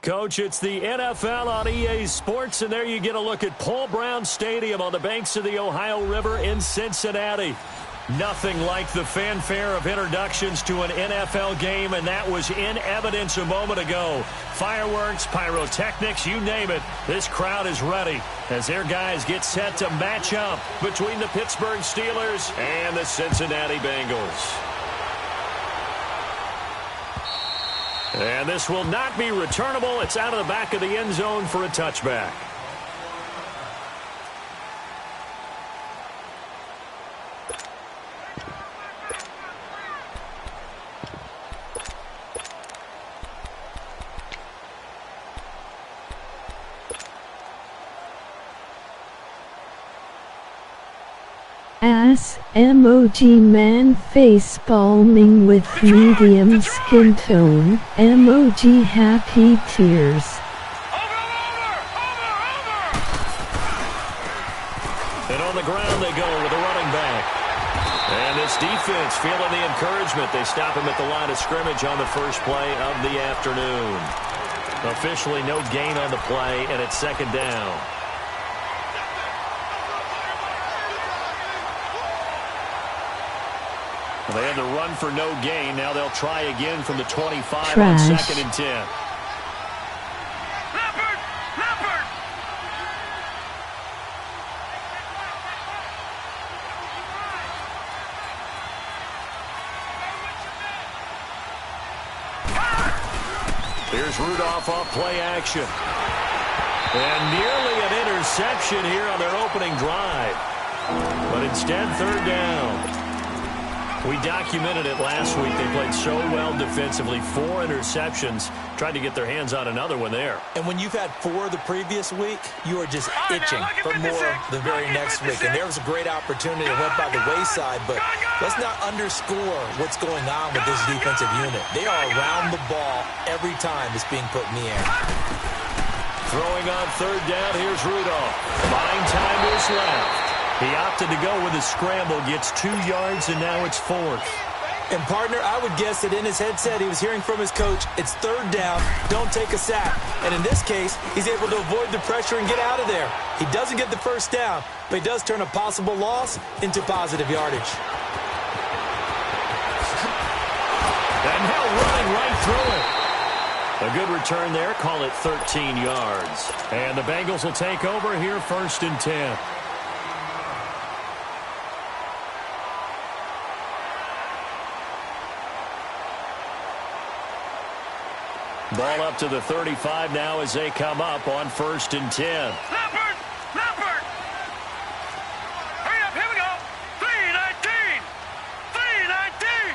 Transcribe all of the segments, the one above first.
Coach, it's the NFL on EA Sports, and there you get a look at Paul Brown Stadium on the banks of the Ohio River in Cincinnati. Nothing like the fanfare of introductions to an NFL game, and that was in evidence a moment ago. Fireworks, pyrotechnics, you name it. This crowd is ready as their guys get set to match up between the Pittsburgh Steelers and the Cincinnati Bengals. And this will not be returnable. It's out of the back of the end zone for a touchback. Ass emoji man face palming with medium skin tone, emoji happy tears. And on the ground they go with a running back. And this defense feeling the encouragement. They stop him at the line of scrimmage on the first play of the afternoon. Officially no gain on the play, and it's second down. They had to run for no gain. Now they'll try again from the 25 on second and 10. Leopard! Here's Rudolph off play action. And nearly an interception here on their opening drive. But instead, third down. We documented it last week. They played so well defensively. 4 interceptions. Tried to get their hands on another one there. And when you've had 4 the previous week, you are just itching for more the very next week. And there was a great opportunity that went by the wayside, but let's not underscore what's going on with this defensive unit. They are around the ball every time it's being put in the air. Throwing on third down, here's Rudolph. Buying time to his left. He opted to go with a scramble, gets 2 yards, and now it's 4th. And, partner, I would guess that in his headset he was hearing from his coach, it's third down, don't take a sack. And in this case, he's able to avoid the pressure and get out of there. He doesn't get the first down, but he does turn a possible loss into positive yardage. And now running right through it. A good return there, call it 13 yards. And the Bengals will take over here, 1st and 10. Ball up to the 35 now as they come up on 1st and 10. Leopard! Hurry up, here we go! 3-19! 3-19!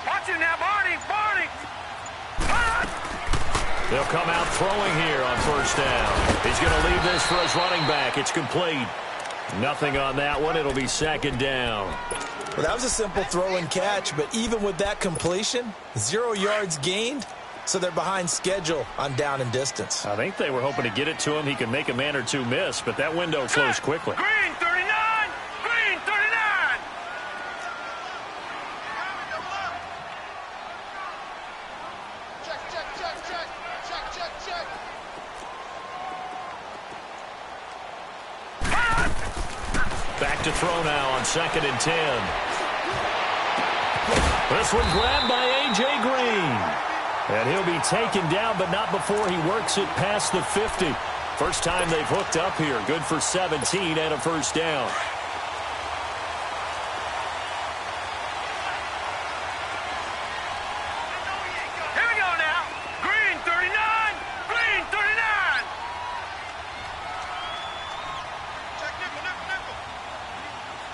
Watch it now, Barney! They'll come out throwing here on 1st down. He's going to leave this for his running back. It's complete. Nothing on that one. It'll be 2nd down. Well, that was a simple throw and catch, but even with that completion, 0 yards gained, so they're behind schedule on down and distance. I think they were hoping to get it to him. He could make a man or two miss, but that window closed quickly. Green 39! Green 39! Check. Back to throw now on 2nd and 10. This one grabbed by A.J. Green. And he'll be taken down, but not before he works it past the 50. First time they've hooked up here. Good for 17 and a 1st down. Here we go now. Green 39! Green 39! Check nickel.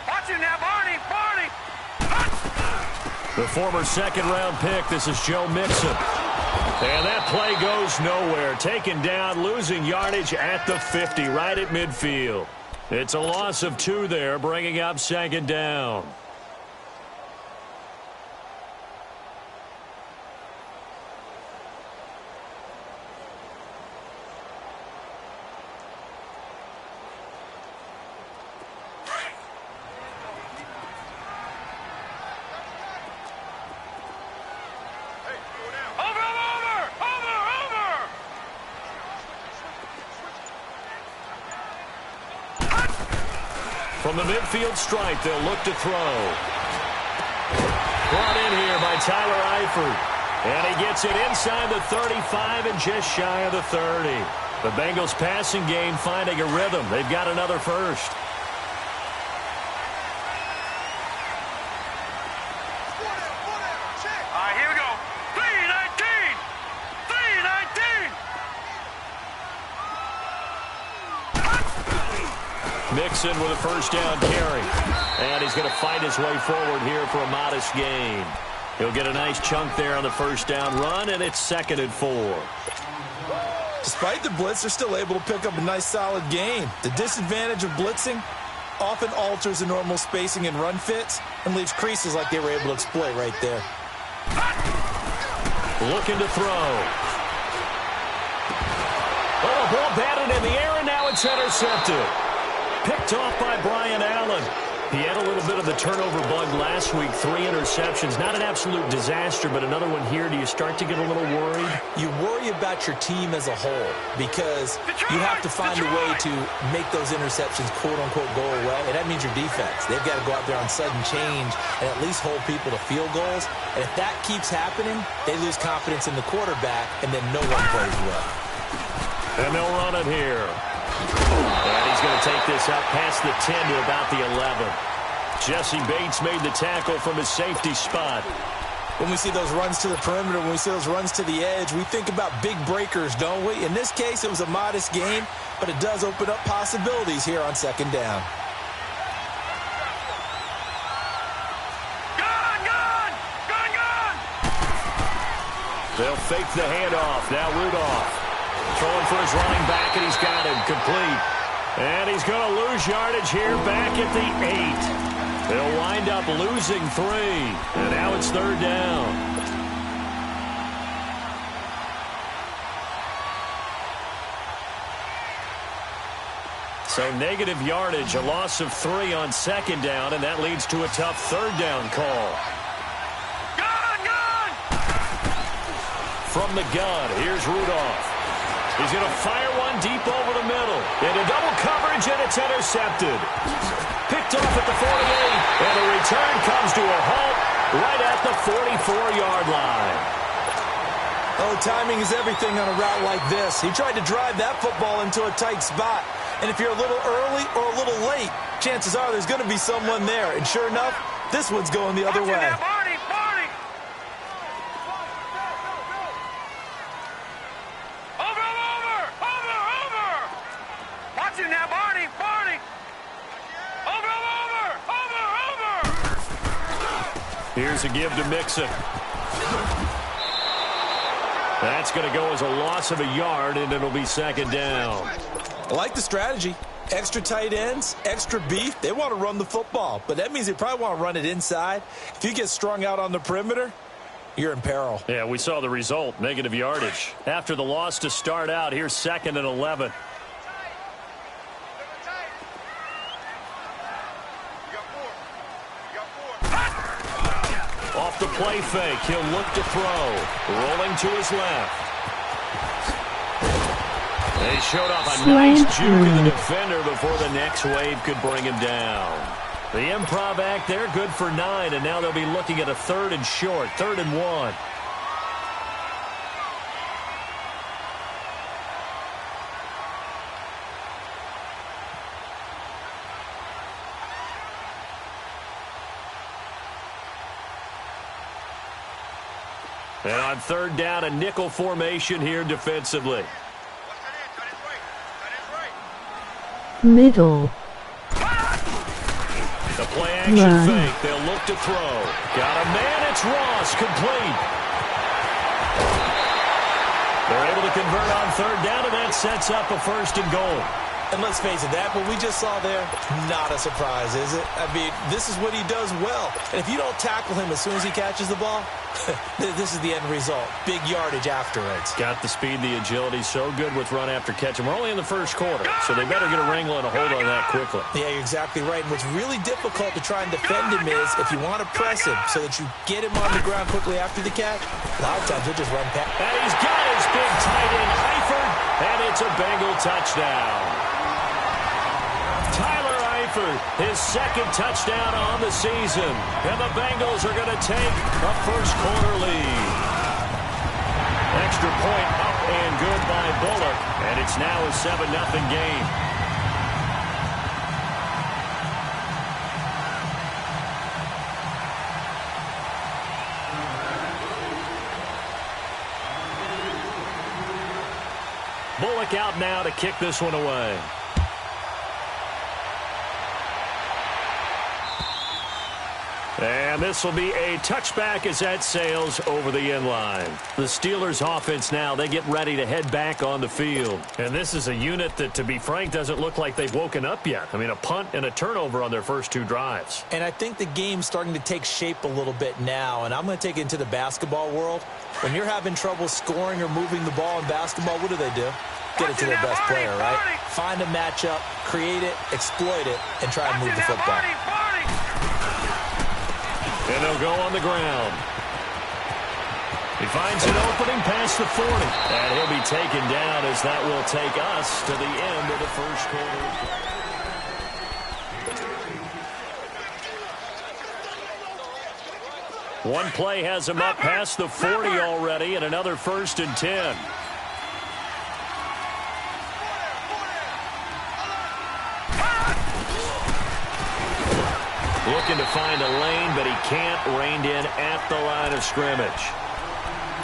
Watch it now, Barney! The former 2nd-round pick, this is Joe Mixon. And that play goes nowhere. Taken down, losing yardage at the 50, right at midfield. It's a loss of 2 there, bringing up 2nd down. From the midfield stripe, they'll look to throw. Brought in here by Tyler Eifert. And he gets it inside the 35 and just shy of the 30. The Bengals passing game finding a rhythm. They've got another first. Here we go. 319. 319. Mixon with a first down carry. And he's going to fight his way forward here for a modest gain. He'll get a nice chunk there on the first down run, and it's 2nd and 4. Despite the blitz, they're still able to pick up a nice solid gain. The disadvantage of blitzing often alters the normal spacing and run fits and leaves creases like they were able to exploit right there. Looking to throw. Oh, ball batted in the air, and now it's intercepted. Picked off by Brian Allen. He had a little bit of the turnover bug last week. 3 interceptions. Not an absolute disaster, but another one here. Do you start to get a little worried? You worry about your team as a whole because you have to find a way to make those interceptions, quote-unquote, go away, and that means your defense. They've got to go out there on sudden change and at least hold people to field goals. And if that keeps happening, they lose confidence in the quarterback, and then no one plays well. And they'll run it here. And he's going to take this up past the 10 to about the 11. Jesse Bates made the tackle from his safety spot. When we see those runs to the perimeter, when we see those runs to the edge, we think about big breakers, don't we? In this case, it was a modest gain, but it does open up possibilities here on 2nd down. Gun! They'll fake the handoff. Now Rudolph. Throwing for his running back, and he's got him complete. And he's going to lose yardage here back at the 8. They'll wind up losing 3. And now it's 3rd down. So negative yardage, a loss of 3 on 2nd down, and that leads to a tough 3rd down call. Gun! From the gun, here's Rudolph. He's going to fire one deep over the middle. Into double coverage, and it's intercepted. Picked off at the 48, and the return comes to a halt right at the 44-yard line. Oh, timing is everything on a route like this. He tried to drive that football into a tight spot. And if you're a little early or a little late, chances are there's going to be someone there. And sure enough, this one's going the other way. Barney! Over! Watching now, Barney! Over! Here's a give to Mixon. That's going to go as a loss of a yard, and it'll be 2nd down. I like the strategy. Extra tight ends, extra beef. They want to run the football, but that means they probably want to run it inside. If you get strung out on the perimeter, you're in peril. Yeah, we saw the result, negative yardage. After the loss to start out, here's 2nd and 11. Off the play fake, he'll look to throw. Rolling to his left. They showed off a nice juke to the defender before the next wave could bring him down. The improv act there, good for 9, and now they'll be looking at a 3rd and short, 3rd and 1. And on 3rd down, a nickel formation here defensively. Middle. The play action fake. They'll look to throw. Got a man. It's Ross. Complete. They're able to convert on 3rd down, and that sets up a 1st and goal. And let's face it, that what we just saw there, not a surprise, is it? I mean, this is what he does well. And if you don't tackle him as soon as he catches the ball, this is the end result. Big yardage afterwards. Got the speed, the agility, so good with run after catch. And we're only in the 1st quarter, so they better get a wrangle and a hold on that quickly. Yeah, you're exactly right. And what's really difficult to try and defend him is if you want to press him so that you get him on the ground quickly after the catch, a lot of times he'll just run past. And he's got his big tight end, Eifert, and it's a Bengal touchdown. Stafford, his second touchdown on the season. And the Bengals are going to take a first-quarter lead. Extra point up and good by Bullock. And it's now a 7-0 game. Bullock out now to kick this one away. And this will be a touchback as that sails over the end line. The Steelers offense now, they get ready to head back on the field. And this is a unit that, to be frank, doesn't look like they've woken up yet. I mean, a punt and a turnover on their first two drives. And I think the game's starting to take shape a little bit now. And I'm going to take it into the basketball world. When you're having trouble scoring or moving the ball in basketball, what do? Get it to their best player, right? Find a matchup, create it, exploit it, and try and move the football. And they'll go on the ground. He finds an opening past the 40. And he'll be taken down as that will take us to the end of the first quarter. One play has him up past the 40 already, and another 1st and 10. Looking to find a lane, but he can't. Reined in at the line of scrimmage.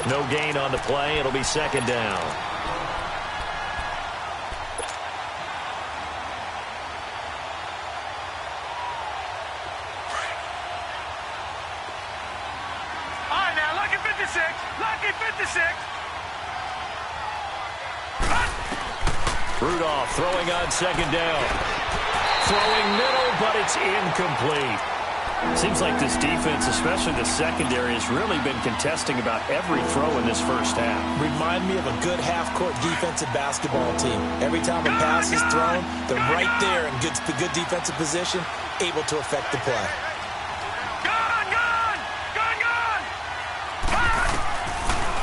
No gain on the play. It'll be 2nd down. All right, now, lucky 56. Lucky 56. Rudolph throwing on 2nd down. Throwing middle, but it's incomplete. Seems like this defense, especially the secondary, has really been contesting about every throw in this first half. Remind me of a good half-court defensive basketball team. Every time a pass is thrown, they're right there in good defensive position, able to affect the play. Gone!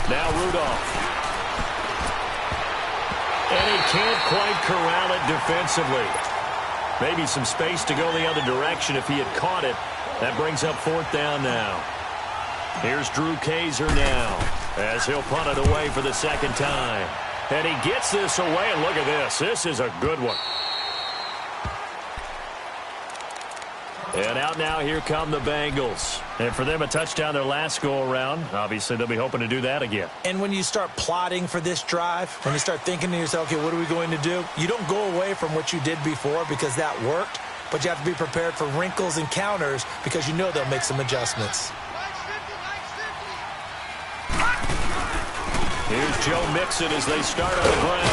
Now Rudolph. And he can't quite corral it defensively. Maybe some space to go the other direction if he had caught it. That brings up 4th down now. Here's Drew Kaiser now as he'll punt it away for the 2nd time. And he gets this away, and look at this. This is a good one. And out now, here come the Bengals. And for them, a touchdown their last go-around. Obviously, they'll be hoping to do that again. And when you start plotting for this drive, when you start thinking to yourself, okay, what are we going to do? You don't go away from what you did before because that worked, but you have to be prepared for wrinkles and counters because you know they'll make some adjustments. Here's Joe Mixon as they start on the ground.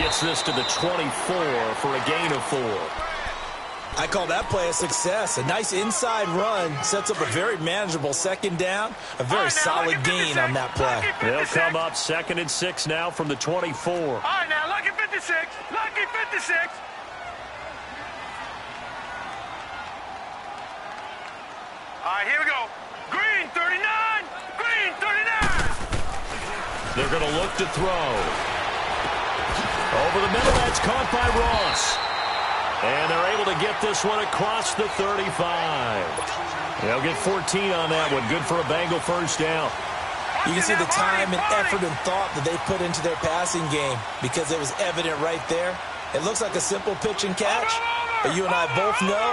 Gets this to the 24 for a gain of 4. I call that play a success. A nice inside run sets up a very manageable 2nd down. A very solid gain on that play. They'll come up 2nd and 6 now from the 24. All right, now, lucky 56. Lucky 56. All right, here we go. Green 39. Green 39. They're going to look to throw. Over the middle, that's caught by Ross. And they're able to get this one across the 35. They'll get 14 on that one. Good for a Bengal 1st down. You can see the time and effort and thought that they put into their passing game because it was evident right there. It looks like a simple pitch and catch, but you and I both know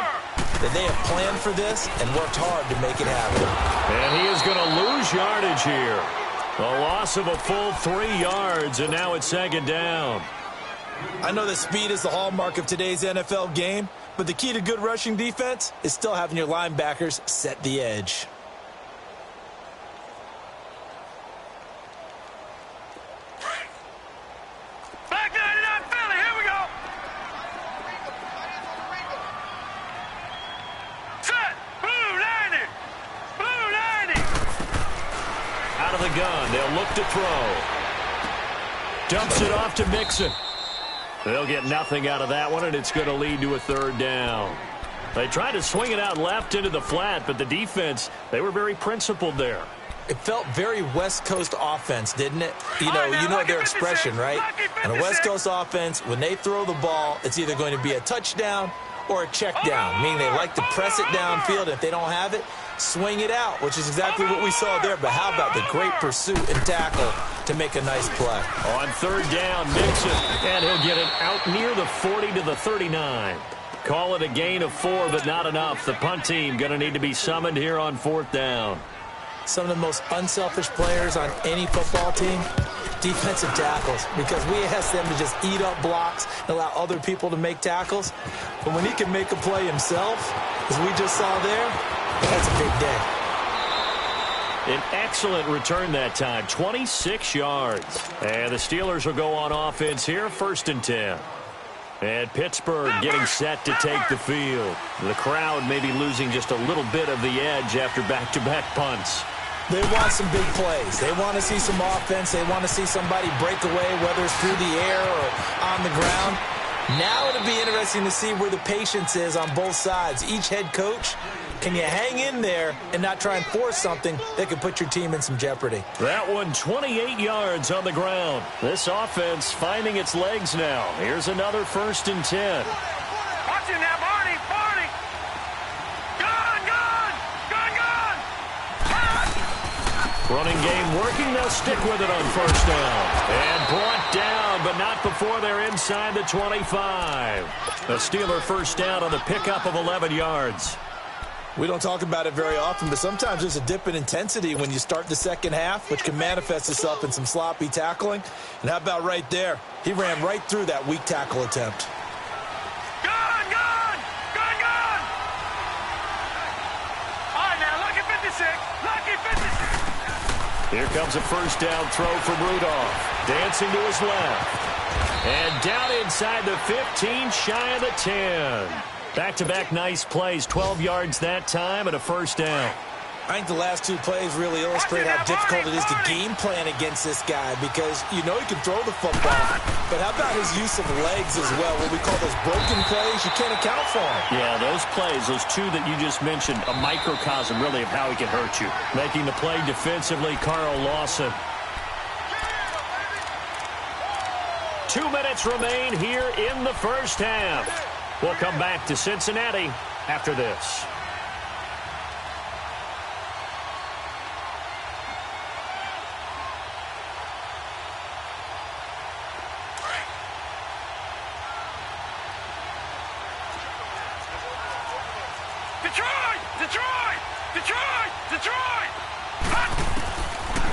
that they have planned for this and worked hard to make it happen. And he is going to lose yardage here. A loss of a full 3 yards, and now it's 2nd down. I know that speed is the hallmark of today's NFL game, but the key to good rushing defense is still having your linebackers set the edge. Back 99 Philly, here we go. Set, blue 90. Blue 90. Out of the gun, they'll look to throw. Dumps it off to Mixon. They'll get nothing out of that one, and it's going to lead to a 3rd down. They tried to swing it out left into the flat, but the defense, they were very principled there. It felt very West Coast offense, didn't it? You know their expression, right? On a West Coast offense, when they throw the ball, it's either going to be a touchdown or a check down, meaning they like to press it downfield. If they don't have it, swing it out, which is exactly what we saw there. But how about the great pursuit and tackle to make a nice play? On third down, Mixon, and he'll get it out near the 40 to the 39. Call it a gain of 4, but not enough. The punt team going to need to be summoned here on fourth down. Some of the most unselfish players on any football team, defensive tackles, because we ask them to just eat up blocks and allow other people to make tackles. But when he can make a play himself, as we just saw there, that's a big day. An excellent return that time, 26 yards. And the Steelers will go on offense here, 1st and 10. And Pittsburgh getting set to take the field. The crowd may be losing just a little bit of the edge after back-to-back punts. They want some big plays. They want to see some offense. They want to see somebody break away, whether it's through the air or on the ground. Now it'll be interesting to see where the patience is on both sides. Each head coach, can you hang in there and not try and force something that could put your team in some jeopardy? That one 28 yards on the ground. This offense finding its legs now. Here's another 1st and 10. Watch it now, Barney. Barney. Gun. Running game working. They'll stick with it on 1st down. And brought down, but not before they're inside the 25. The Steeler 1st down on the pickup of 11 yards. We don't talk about it very often, but sometimes there's a dip in intensity when you start the second half, which can manifest itself in some sloppy tackling. And how about right there? He ran right through that weak tackle attempt. Gun. All right, now, lucky 56. Lucky 56. Here comes a 1st down throw from Rudolph. Dancing to his left. And down inside the 15, shy of the 10. Back-to-back nice plays, 12 yards that time and a 1st down. I think the last 2 plays really illustrate how difficult it is to game plan against this guy, because you know he can throw the football, but how about his use of legs as well? What we call those broken plays, you can't account for them. Yeah, those plays, those 2 that you just mentioned, a microcosm really of how he can hurt you. Making the play defensively, Carl Lawson. 2 minutes remain here in the 1st half. We'll come back to Cincinnati after this. Detroit!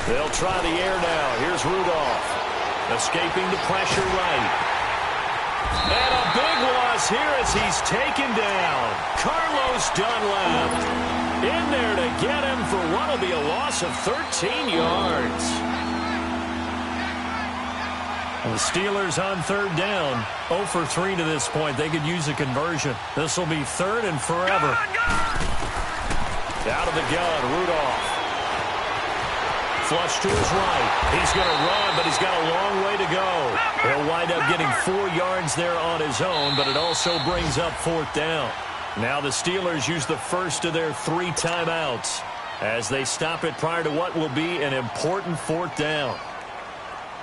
They'll try the air now. Here's Rudolph. Escaping the pressure right. And a big loss here as he's taken down. Carlos Dunlap in there to get him for what will be a loss of 13 yards. And the Steelers on 3rd down. 0 for 3 to this point. They could use a conversion. This will be 3rd and forever. Out of the gun, Rudolph. Flush to his right. He's going to run, but he's got a long way to go. He'll wind up getting 4 yards there on his own, but it also brings up 4th down. Now the Steelers use the first of their 3 timeouts as they stop it prior to what will be an important 4th down.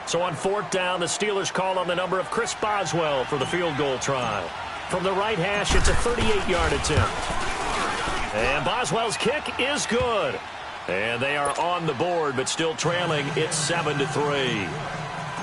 So on 4th down, the Steelers call on the number of Chris Boswell for the field goal try. From the right hash, it's a 38-yard attempt. And Boswell's kick is good. And they are on the board, but still trailing. It's 7-3.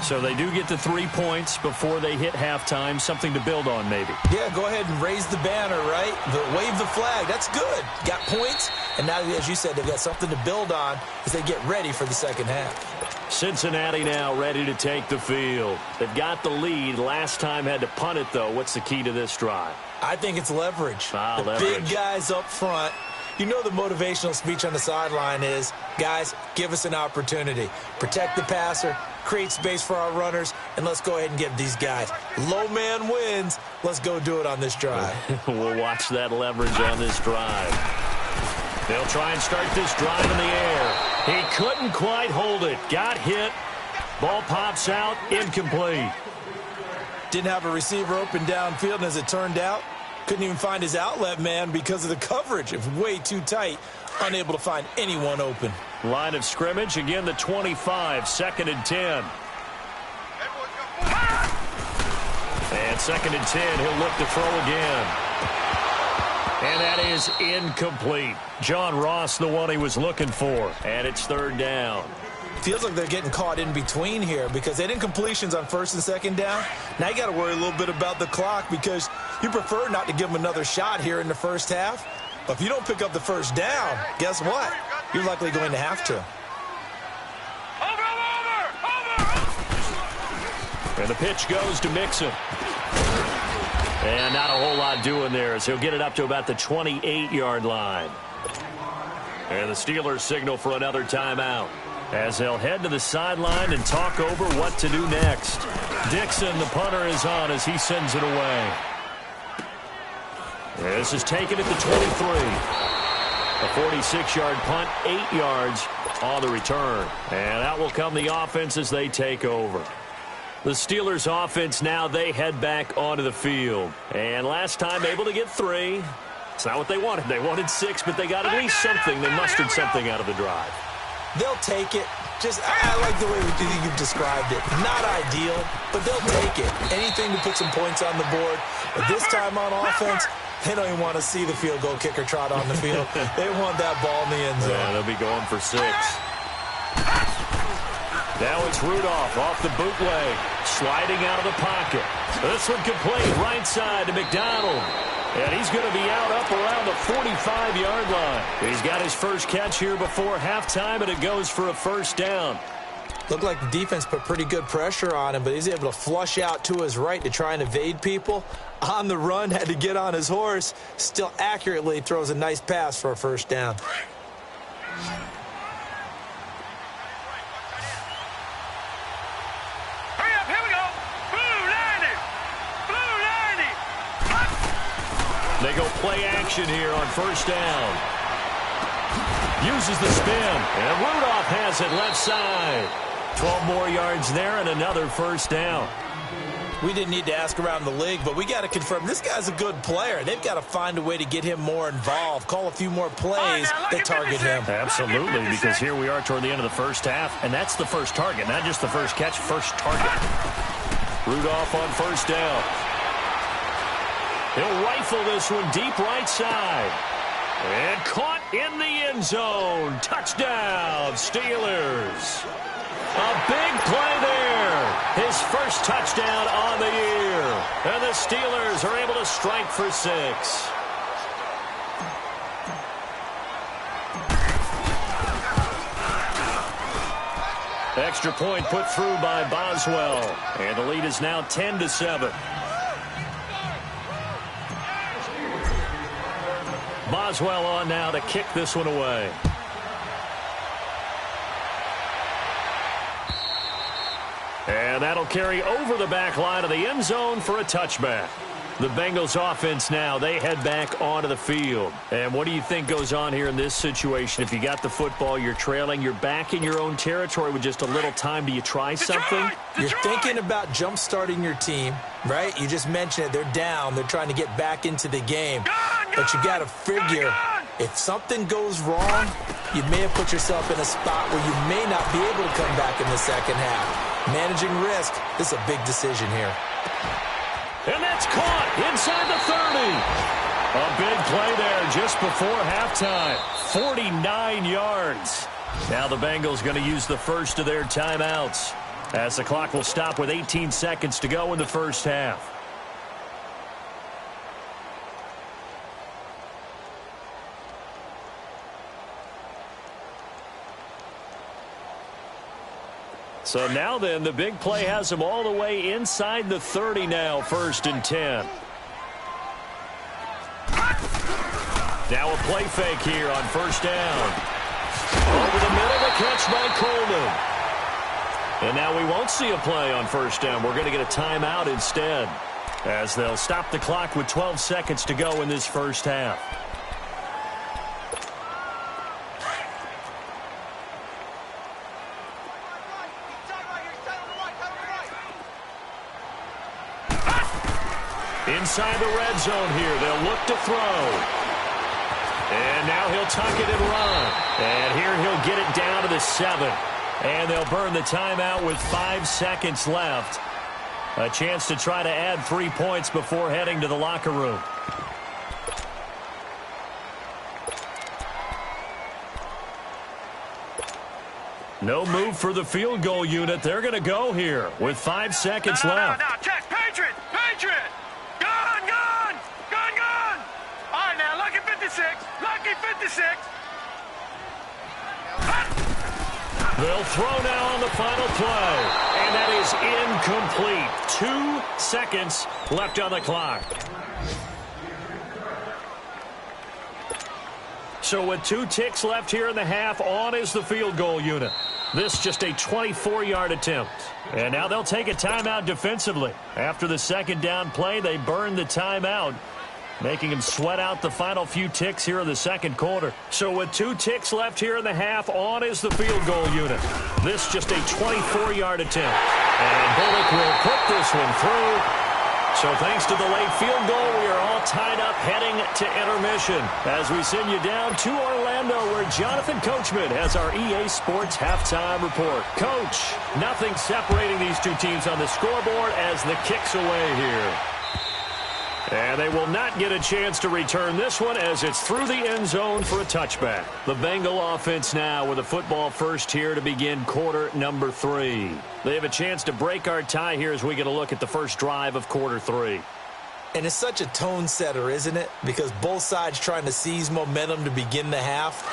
So they do get the 3 points before they hit halftime. Something to build on, maybe. Yeah, go ahead and raise the banner, right? Wave the flag. That's good. Got points. And now, as you said, they've got something to build on as they get ready for the second half. Cincinnati now ready to take the field. They've got the lead. Last time had to punt it, though. What's the key to this drive? I think it's leverage. Leverage. Big guys up front. You know the motivational speech on the sideline is, guys, give us an opportunity. Protect the passer, create space for our runners, and let's go ahead and give these guys. Low man wins. Let's go do it on this drive. We'll watch that leverage on this drive. They'll try and start this drive in the air. He couldn't quite hold it. Got hit. Ball pops out. Incomplete. Didn't have a receiver open downfield, and as it turned out, couldn't even find his outlet man because of the coverage. It was way too tight. Unable to find anyone open. Line of scrimmage, again the 25, 2nd and 10. And 2nd and 10, he'll look to throw again. And that is incomplete. John Ross, the one he was looking for. And it's third down. Feels like they're getting caught in between here because they did incompletions on first and second down. Now you got to worry a little bit about the clock because you prefer not to give them another shot here in the first half. But if you don't pick up the first down, guess what? You're likely going to have to. And the pitch goes to Mixon. And not a whole lot doing there as he'll get it up to about the 28-yard line. And the Steelers signal for another timeout as they'll head to the sideline and talk over what to do next. Dixon, the punter, is on as he sends it away. This is taken at the 23. A 46-yard punt, 8 yards on the return. And out will come the offense as they take over. The Steelers offense now, they head back onto the field. And last time able to get 3. It's not what they wanted. They wanted 6, but they got at least something. They mustered something out of the drive. They'll take it. I like the way you've described it. Not ideal, but they'll take it. Anything to put some points on the board. But this time on offense, they don't even want to see the field goal kicker trot on the field. They want that ball in the end zone. Yeah, they'll be going for 6. Now it's Rudolph off the bootleg, sliding out of the pocket. This one complete right side to McDonald. And he's going to be out up around the 45-yard line. He's got his first catch here before halftime, and it goes for a first down. Looked like the defense put pretty good pressure on him, but he's able to flush out to his right to try and evade people. On the run, had to get on his horse. Still accurately throws a nice pass for a first down. They go play action here on first down. Uses the spin, and Rudolph has it left side. 12 more yards there and another first down. We didn't need to ask around the league, but we got to confirm this guy's a good player. They've got to find a way to get him more involved, call a few more plays that target him. Absolutely, because here we are toward the end of the first half, and that's the first target, not just the first catch, first target. Rudolph on first down. He'll rifle this one deep right side. And caught in the end zone. Touchdown, Steelers. A big play there. His first touchdown on the year. And the Steelers are able to strike for 6. Extra point put through by Boswell. And the lead is now 10-7. Boswell on now to kick this one away. And that'll carry over the back line of the end zone for a touchback. The Bengals offense now, they head back onto the field. And what do you think goes on here in this situation? If you got the football, you're trailing, you're back in your own territory with just a little time. Do you try something? You're thinking about jump-starting your team, right? You just mentioned it. They're down. They're trying to get back into the game. But you got to figure, if something goes wrong, you may have put yourself in a spot where you may not be able to come back in the second half. Managing risk, this is a big decision here. And that's caught inside the 30. A big play there just before halftime. 49 yards. Now the Bengals going to use the first of their timeouts as the clock will stop with 18 seconds to go in the first half. So now then, the big play has them all the way inside the 30 now, 1st and 10. Now a play fake here on first down. Over the middle, the catch by Coleman. And now we won't see a play on first down. We're going to get a timeout instead, as they'll stop the clock with 12 seconds to go in this first half. Inside the red zone here, they'll look to throw. And now he'll tuck it and run. And here he'll get it down to the 7. And they'll burn the timeout with 5 seconds left. A chance to try to add 3 points before heading to the locker room. No move for the field goal unit. They're going to go here with 5 seconds left. No, check. Patriot. Gun. All right, now, lucky 56. They'll throw now on the final play. And that is incomplete. 2 seconds left on the clock. So with 2 ticks left here in the half, on is the field goal unit. This just a 24-yard attempt. And now they'll take a timeout defensively. After the second down play, they burn the timeout, making them sweat out the final few ticks here in the second quarter. So with 2 ticks left here in the half, on is the field goal unit. This just a 24-yard attempt. And Bullock will put this one through. So thanks to the late field goal, we are all tied up heading to intermission as we send you down to Orlando where Jonathan Coachman has our EA Sports halftime report. Coach, nothing separating these 2 teams on the scoreboard as the kick's away here. And they will not get a chance to return this one as it's through the end zone for a touchback. The Bengal offense now with a football first here to begin quarter number 3. They have a chance to break our tie here as we get a look at the first drive of quarter 3. And it's such a tone setter, isn't it? Because both sides trying to seize momentum to begin the half.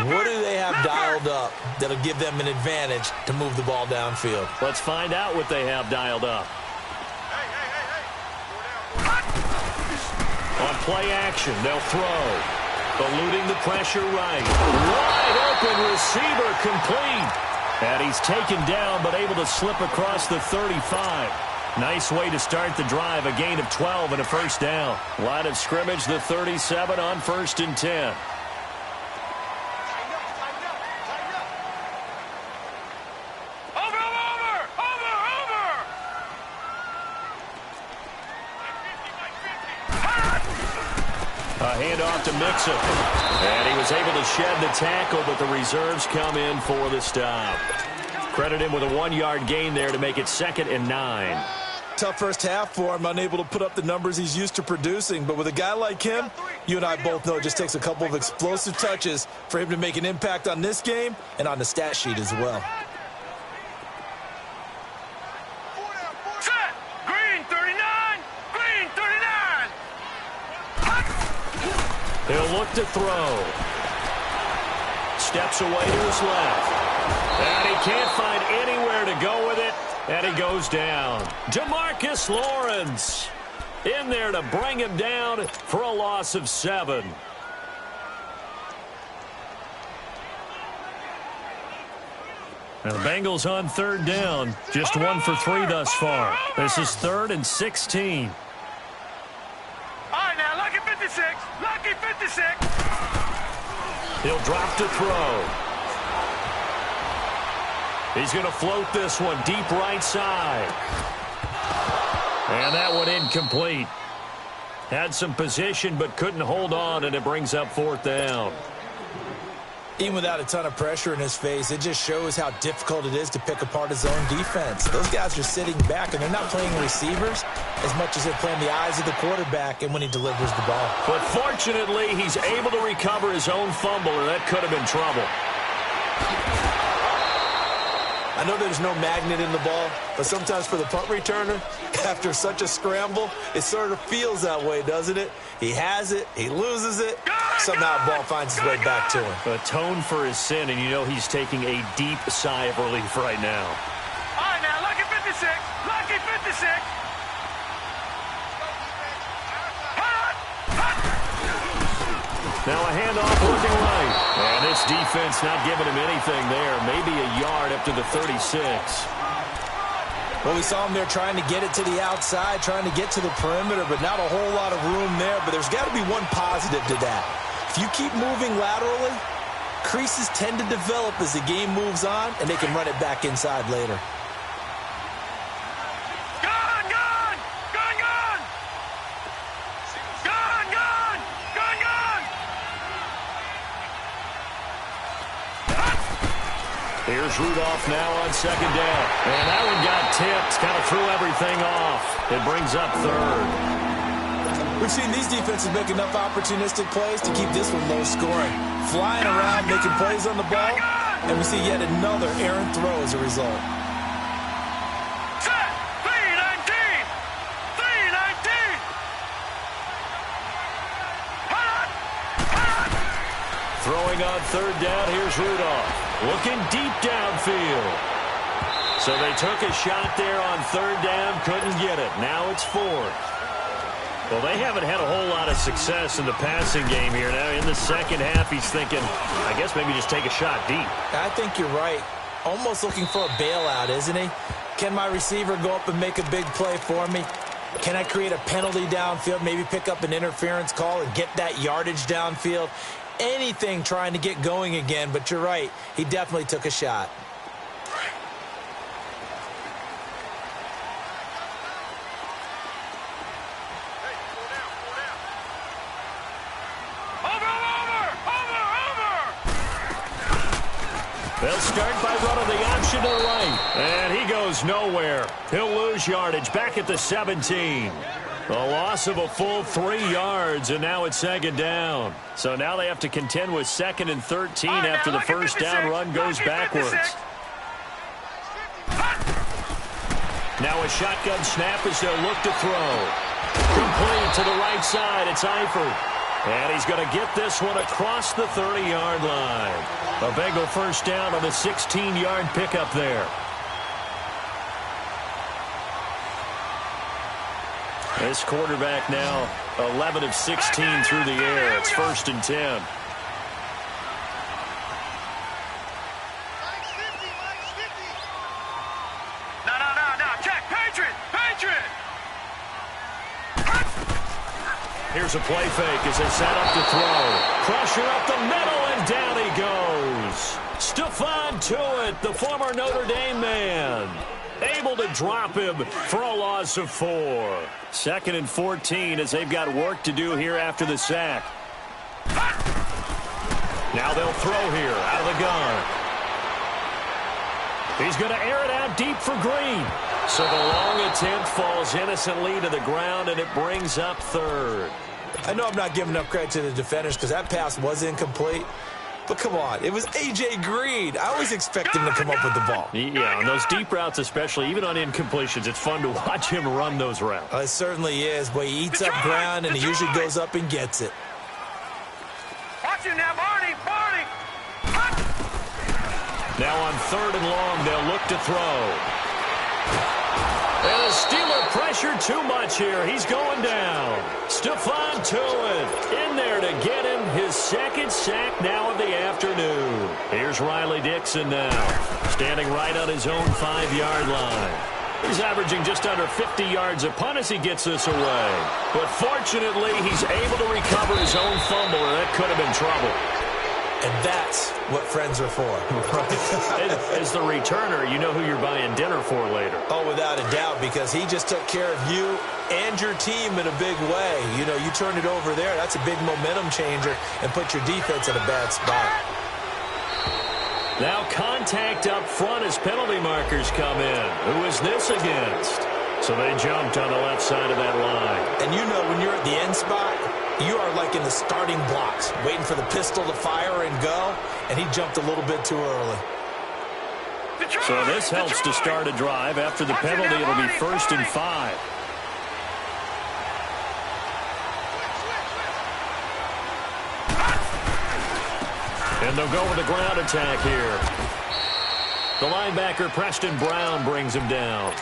What do they have dialed up that'll give them an advantage to move the ball downfield? Let's find out what they have dialed up. On play action, they'll throw. Eluding the pressure right. Wide open receiver complete. And he's taken down but able to slip across the 35. Nice way to start the drive. A gain of 12 and a first down. Line of scrimmage, the 37 on 1st and 10. A handoff to Mixon. And he was able to shed the tackle, but the reserves come in for the stop. Credit him with a 1-yard gain there to make it 2nd and 9. Tough first half for him, unable to put up the numbers he's used to producing. But with a guy like him, you and I both know it just takes a couple of explosive touches for him to make an impact on this game and on the stat sheet as well. He'll look to throw. Steps away to his left. And he can't find anywhere to go with it. And he goes down. Demarcus Lawrence in there to bring him down for a loss of 7. Now the Bengals on 3rd down. Just 1 for 3 thus far. This is 3rd and 16. Lucky 56. He'll drop to throw. He's going to float this one deep right side. And that one incomplete. Had some position but couldn't hold on, and it brings up 4th down. Even without a ton of pressure in his face, it just shows how difficult it is to pick apart his own defense. Those guys are sitting back, and they're not playing receivers as much as they're playing the eyes of the quarterback and when he delivers the ball. But fortunately, he's able to recover his own fumble, and that could have been trouble. I know there's no magnet in the ball, but sometimes for the punt returner, after such a scramble, it sort of feels that way, doesn't it? He has it, he loses it, somehow the ball finds its way back to him. Atone for his sin, and you know he's taking a deep sigh of relief right now. All right, now, lucky 56. Lucky 56. Now a handoff looking right. And this defense not giving him anything there. Maybe a yard up to the 36. Well, we saw him there trying to get it to the outside, trying to get to the perimeter, but not a whole lot of room there. But there's got to be one positive to that. If you keep moving laterally, creases tend to develop as the game moves on, and they can run it back inside later. Here's Rudolph now on 2nd down. And that one got tipped, kind of threw everything off. It brings up 3rd. We've seen these defenses make enough opportunistic plays to keep this one low scoring. Flying around, making plays on the ball, And we see yet another errant throw as a result. Set. 319. 319. Throwing on third down, here's Rudolph. Looking deep downfield. So they took a shot there on third down, couldn't get it. Now it's fourth. Well, they haven't had a whole lot of success in the passing game here. Now in the second half, he's thinking, I guess maybe just take a shot deep. I think you're right. Almost looking for a bailout, isn't he? Can my receiver go up and make a big play for me? Can I create a penalty downfield, maybe pick up an interference call and get that yardage downfield? Anything trying to get going again, but you're right. He definitely took a shot. They'll start by running the option to the right. And he goes nowhere. He'll lose yardage back at the 17. A loss of a full 3 yards, and now it's second down. So now they have to contend with 2nd and 13 after the first down run goes backwards. Now a shotgun snap as they'll look to throw. Complete to the right side. It's Eifert. And he's going to get this one across the 30-yard line. A Bengal first down on the 16-yard pickup there. This quarterback now 11 of 16 through the air. It's 1st and 10. No. Check. Patriot. Here's a play fake as they set up to throw. Pressure up the middle, and down he goes. Stephon Tuitt, the former Notre Dame man, able to drop him for a loss of 4. 2nd and 14 as they've got work to do here after the sack. Now they'll throw here out of the gun. He's going to air it out deep for Green. So the long attempt falls innocently to the ground, and it brings up 3rd. I know I'm not giving enough credit to the defenders because that pass was incomplete. But come on, it was A.J. Green. I always expect him to come up with the ball. Yeah, on those deep routes especially, even on incompletions, it's fun to watch him run those routes. It certainly is, but he eats up ground and he usually goes up and gets it. Watch him now, Barney. Now on 3rd and long, they'll look to throw. And the Steeler pressure too much here. He's going down. Stephon Tuitt in there to get him his 2nd sack now of the afternoon. Here's Riley Dixon now, standing right on his own 5-yard line. He's averaging just under 50 yards a punt as he gets this away. But fortunately, he's able to recover his own fumble, and that could have been trouble. And that's what friends are for. Right. As the returner, you know who you're buying dinner for later. Oh, without a doubt, because he just took care of you and your team in a big way. You know, you turn it over there, that's a big momentum changer and put your defense in a bad spot. Now contact up front as penalty markers come in. Who is this against? So they jumped on the left side of that line. And you know when you're at the end spot, you are like in the starting blocks, waiting for the pistol to fire and go, and he jumped a little bit too early. So this helps to start a drive. After the penalty, it'll be 1st and 5. And they'll go with the ground attack here. The linebacker, Preston Brown, brings him down.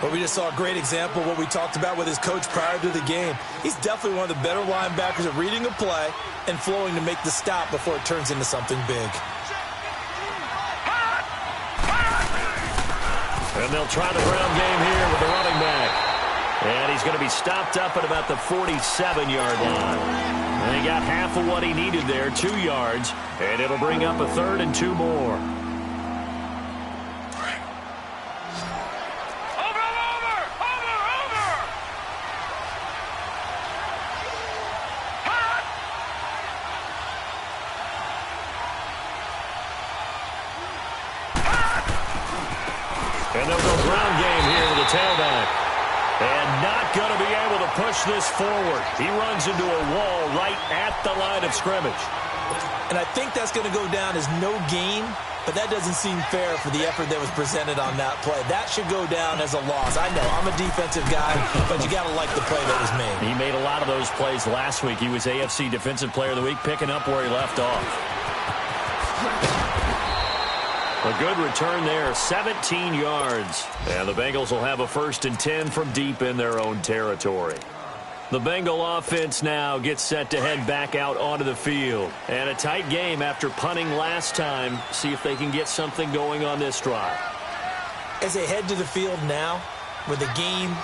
But we just saw a great example of what we talked about with his coach prior to the game. He's definitely one of the better linebackers at reading a play and flowing to make the stop before it turns into something big. And they'll try the ground game here with the running back. And he's going to be stopped up at about the 47-yard line. And he got half of what he needed there, 2 yards. And it'll bring up a 3rd and 2 more. And they'll go ground game here with the tailback. And not going to be able to push this forward. He runs into a wall right at the line of scrimmage. And I think that's going to go down as no gain, but that doesn't seem fair for the effort that was presented on that play. That should go down as a loss. I know, I'm a defensive guy, but you got to like the play that was made. He made a lot of those plays last week. He was AFC Defensive Player of the Week, picking up where he left off. A good return there, 17 yards. And the Bengals will have a 1st and 10 from deep in their own territory. The Bengal offense now gets set to head back out onto the field. And a tight game after punting last time. See if they can get something going on this drive. As they head to the field now, with the game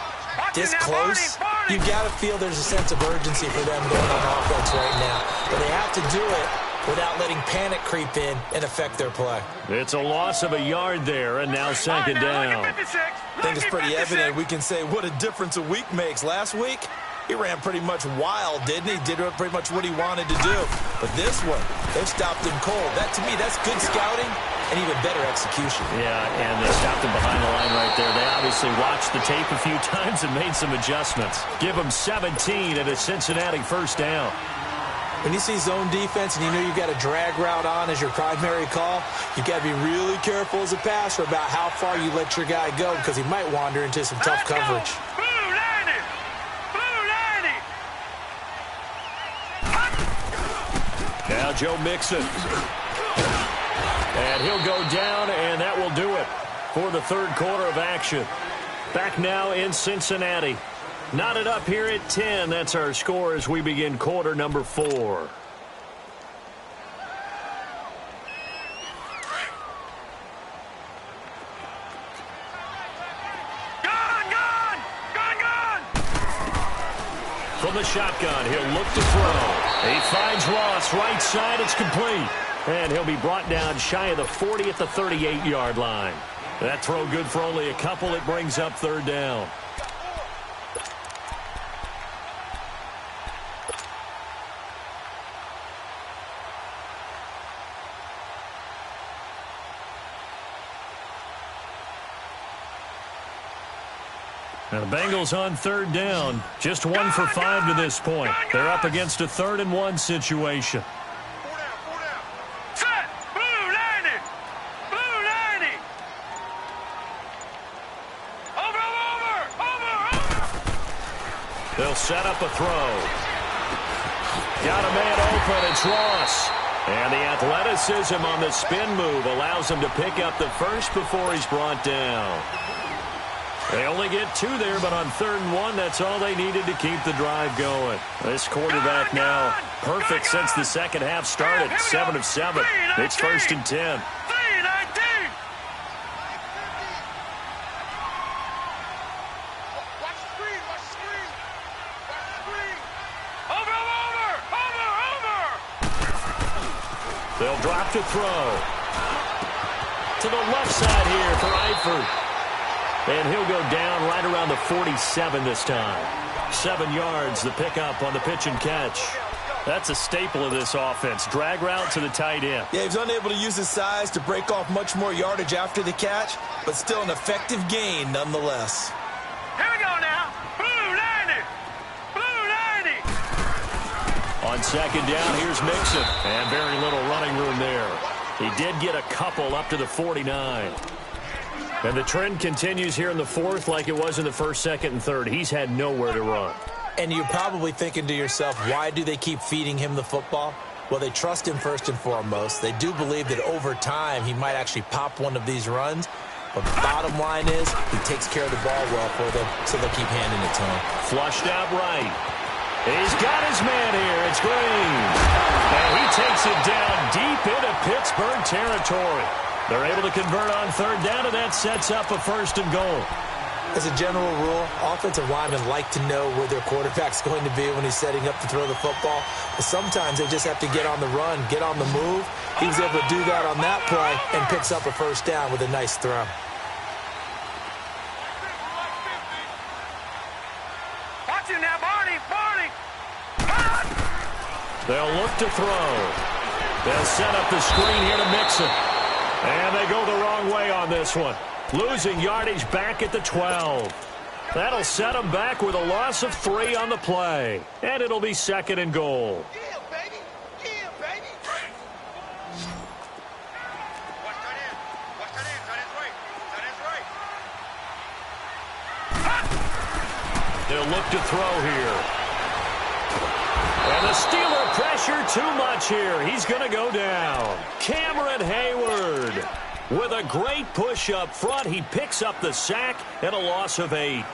this close, you've got to feel there's a sense of urgency for them going on offense right now. But they have to do it without letting panic creep in and affect their play. It's a loss of a yard there, and now 2nd down. I think it's pretty evident. We can say what a difference a week makes. Last week, he ran pretty much wild, didn't he? Did pretty much what he wanted to do. But this one, they've stopped him cold. That, to me, that's good scouting and even better execution. Yeah, and they stopped him behind the line right there. They obviously watched the tape a few times and made some adjustments. Give him 17 at a Cincinnati 1st down. When you see zone defense and you know you've got a drag route on as your primary call, you've got to be really careful as a passer about how far you let your guy go because he might wander into some tough coverage. Now Joe Mixon. And he'll go down, and that will do it for the 3rd quarter of action. Back now in Cincinnati. Knotted up here at 10. That's our score as we begin quarter number 4. From the shotgun, he'll look to throw. He finds Ross, right side, it's complete. And he'll be brought down shy of the 40 at the 38-yard line. That throw good for only a couple. It brings up 3rd down. Now the Bengals on 3rd down. Just 1 for 5 to this point. They're up against a 3rd and 1 situation. Set! Blue 90! Blue 90! Over! They'll set up a throw. Got a man open. It's Ross. And the athleticism on the spin move allows him to pick up the first before he's brought down. They only get 2 there, but on 3rd and 1, that's all they needed to keep the drive going. This quarterback now perfect since the second half started. 7 of 7. It's 1st and 10. They'll drop to throw. To the left side here for Eifert. And he'll go down right around the 47 this time. 7 yards, the pickup on the pitch and catch. That's a staple of this offense. Drag route to the tight end. Yeah, he was unable to use his size to break off much more yardage after the catch, but still an effective gain nonetheless. Here we go now. Blue 90! Blue 90! On 2nd down, here's Mixon. And very little running room there. He did get a couple up to the 49. And the trend continues here in the 4th like it was in the 1st, 2nd, and 3rd. He's had nowhere to run. And you're probably thinking to yourself, why do they keep feeding him the football? Well, they trust him first and foremost. They do believe that over time he might actually pop one of these runs. But the bottom line is he takes care of the ball well for them, so they'll keep handing it to him. Flushed out right. He's got his man here. It's Green. And he takes it down deep into Pittsburgh territory. They're able to convert on 3rd down, and that sets up a 1st and goal. As a general rule, offensive linemen like to know where their quarterback's going to be when he's setting up to throw the football. But sometimes they just have to get on the run, get on the move. He was able to do that on that play and picks up a 1st down with a nice throw. Watch him now, Barney! They'll look to throw. They'll set up the screen here to Mixon. And they go the wrong way on this one. Losing yardage back at the 12. That'll set them back with a loss of 3 on the play. And it'll be 2nd and goal. Yeah, baby! Yeah, baby! They'll look to throw here. And the Steeler pressure too much here. He's going to go down. Cameron Hayward with a great push up front. He picks up the sack and a loss of 8.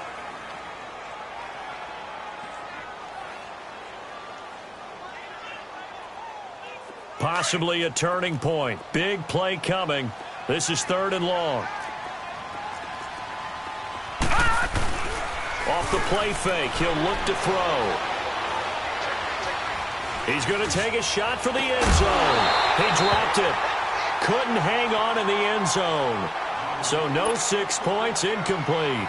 Possibly a turning point. Big play coming. This is 3rd and long. Off the play fake, he'll look to throw. He's going to take a shot for the end zone. He dropped it. Couldn't hang on in the end zone. So no 6 points, incomplete.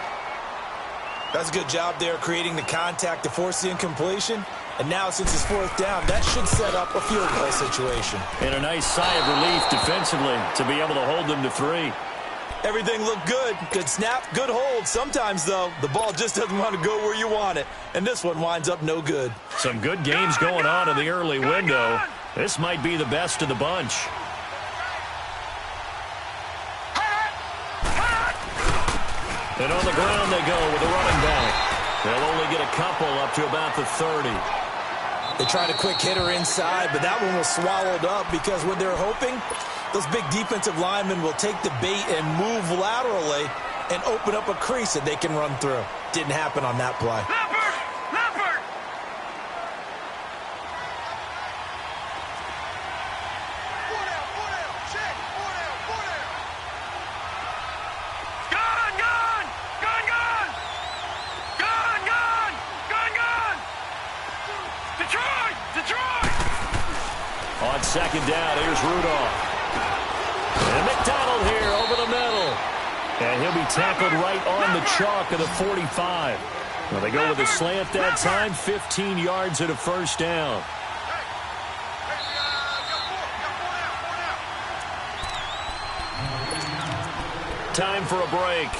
That's a good job there creating the contact to force the incompletion. And now since it's 4th down, that should set up a field goal situation. And a nice sigh of relief defensively to be able to hold them to 3. Everything looked good. Good snap, good hold. Sometimes, though, the ball just doesn't want to go where you want it. And this one winds up no good. Some good games going on in the early window. This might be the best of the bunch. And on the ground they go with a running back. They'll only get a couple up to about the 30. They tried a quick hitter inside, but that one was swallowed up because what they're hoping, those big defensive linemen will take the bait and move laterally and open up a crease that they can run through. Didn't happen on that play. Leopard! Detroit! On 2nd down, here's Rudolph. And McDonald here over the middle. And he'll be tackled right on the chalk of the 45. Well, they go with a slant that time, 15 yards at a 1st down. Time for a break.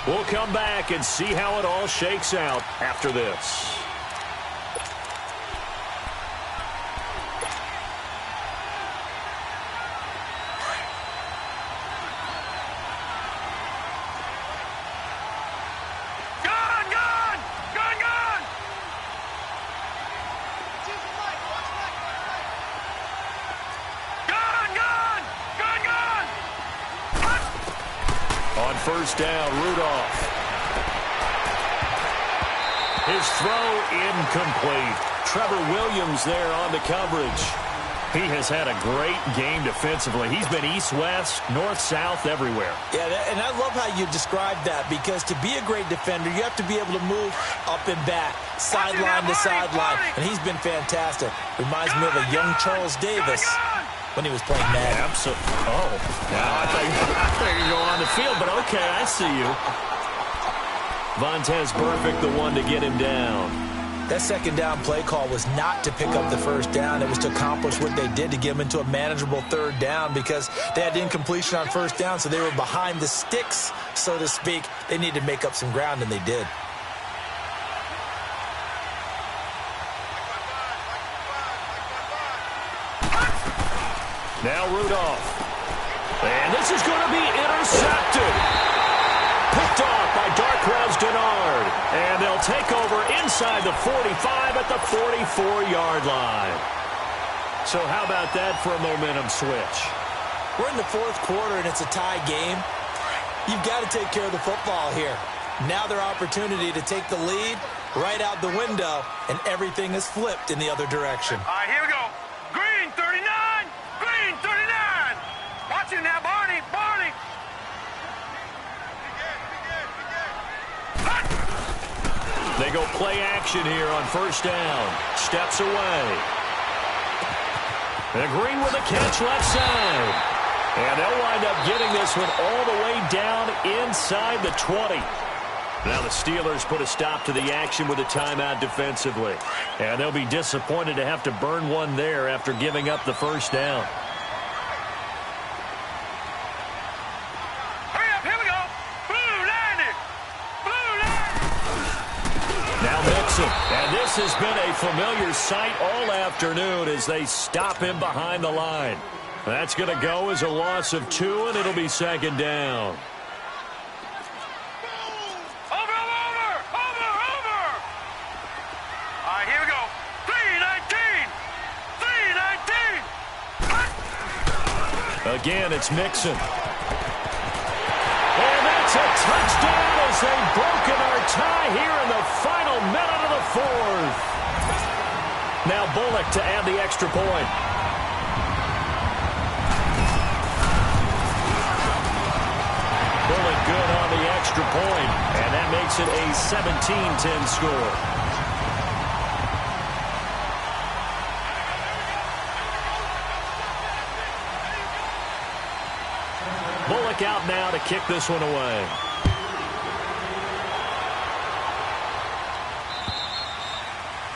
We'll come back and see how it all shakes out after this. On 1st down, Rudolph. His throw incomplete. Trevor Williams there on the coverage. He has had a great game defensively. He's been east-west, north-south, everywhere. Yeah, and I love how you describe that because to be a great defender, you have to be able to move up and back, sideline to sideline, and he's been fantastic. Reminds me of a young Charles Davis when he was playing Madden. Absolutely. Oh, now I thought you go on the field, but okay, I see you. Vontaze Burfict, the one to get him down. That 2nd down play call was not to pick up the 1st down. It was to accomplish what they did to get them into a manageable 3rd down because they had incompletion on 1st down, so they were behind the sticks, so to speak. They needed to make up some ground, and they did. Now Rudolph. And this is going to be intercepted. Picked off by Darqueze Dennard. And they'll take over inside the 45 at the 44-yard line. So how about that for a momentum switch? We're in the 4th quarter, and it's a tie game. You've got to take care of the football here. Now their opportunity to take the lead right out the window, and everything is flipped in the other direction. All right, here we go. Green 39. Green 39. Watch it now, Barney. Barney. They go play action here on 1st down. Steps away. And Green with a catch left side. And they'll wind up getting this one all the way down inside the 20. Now the Steelers put a stop to the action with a timeout defensively. And they'll be disappointed to have to burn one there after giving up the 1st down. Hurry up, here we go. Blue landed. Blue landed. Now Mixon. And this has been a familiar sight all afternoon as they stop him behind the line. That's going to go as a loss of 2, and it'll be 2nd down. Over. again. It's Mixon. And that's a touchdown as they've broken our tie here in the final minute of the fourth. Now Bullock to add the extra point. Bullock good on the extra point, and that makes it a 17-10 score. Bullock out now to kick this one away.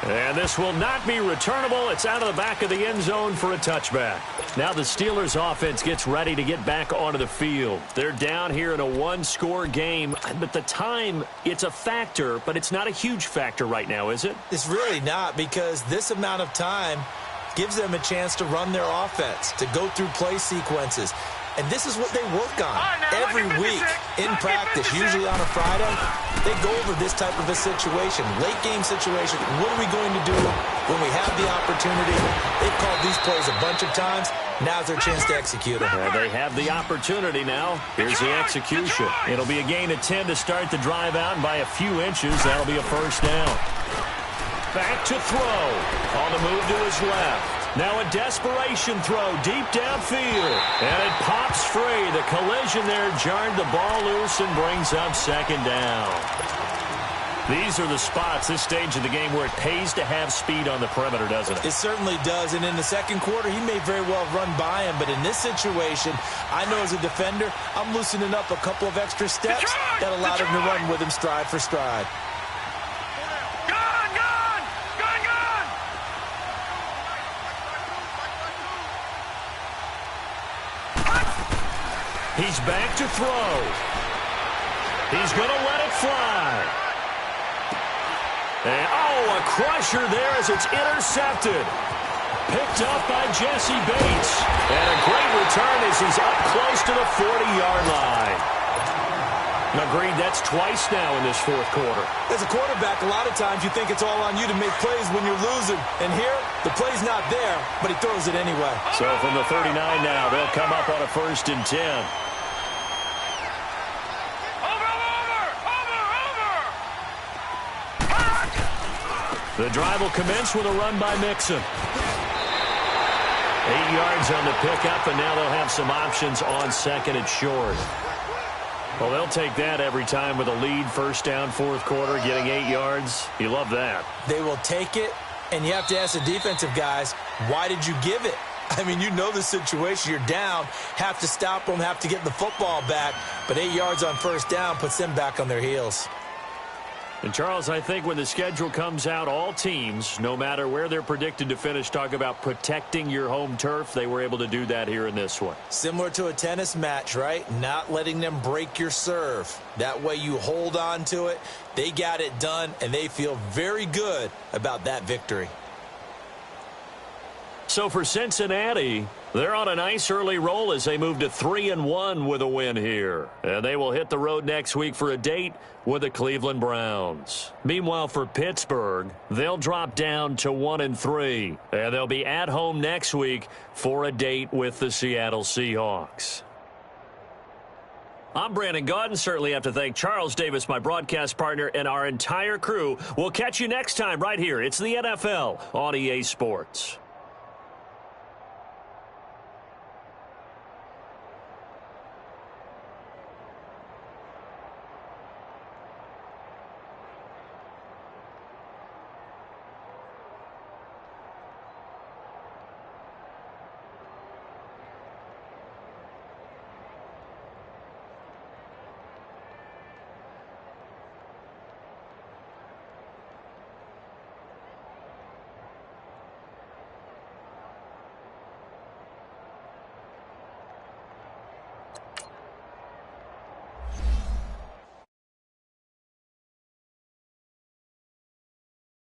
And this will not be returnable. It's out of the back of the end zone for a touchback. Now the Steelers offense gets ready to get back onto the field. They're down here in a one-score game, but the time, it's a factor, but it's not a huge factor right now, is it? It's really not, because this amount of time gives them a chance to run their offense, to go through play sequences. And this is what they work on every week in practice, usually on a Friday. They go over this type of a situation, late-game situation. What are we going to do when we have the opportunity? They've called these plays a bunch of times. Now's their chance to execute them. Yeah, they have the opportunity now. Here's the execution. It'll be a gain of 10 to start the drive out, and by a few inches, that'll be a first down. Back to throw. On the move to his left. Now a desperation throw deep downfield. And it pops free. The collision there jarred the ball loose and brings up second down. These are the spots, this stage of the game, where it pays to have speed on the perimeter, doesn't it? It certainly does. And in the second quarter, he may very well run by him. But in this situation, I know as a defender, I'm loosening up a couple of extra steps that allowed him to run with him stride for stride. He's back to throw. He's going to let it fly. And, a crusher there as it's intercepted. Picked up by Jesse Bates. And a great return as he's up close to the 40-yard line. Agreed, that's twice now in this fourth quarter. As a quarterback, a lot of times you think it's all on you to make plays when you're losing. And here, the play's not there, but he throws it anyway. So from the 39 now, they'll come up on a 1st and 10. The drive will commence with a run by Mixon. 8 yards on the pickup, and now they'll have some options on second and short. Well, they'll take that every time with a lead, first down, fourth quarter, getting 8 yards. You love that. They will take it, and you have to ask the defensive guys, why did you give it? I mean, you know the situation. You're down, have to stop them, have to get the football back, but 8 yards on first down puts them back on their heels. And, Charles, I think when the schedule comes out, all teams, no matter where they're predicted to finish, talk about protecting your home turf. They were able to do that here in this one. Similar to a tennis match, right? Not letting them break your serve. That way you hold on to it. They got it done, and they feel very good about that victory. So for Cincinnati, they're on a nice early roll as they move to 3-1 with a win here. And they will hit the road next week for a date with the Cleveland Browns. Meanwhile, for Pittsburgh, they'll drop down to 1-3. And they'll be at home next week for a date with the Seattle Seahawks. I'm Brandon Gaudin. Certainly have to thank Charles Davis, my broadcast partner, and our entire crew. We'll catch you next time right here. It's the NFL on EA Sports.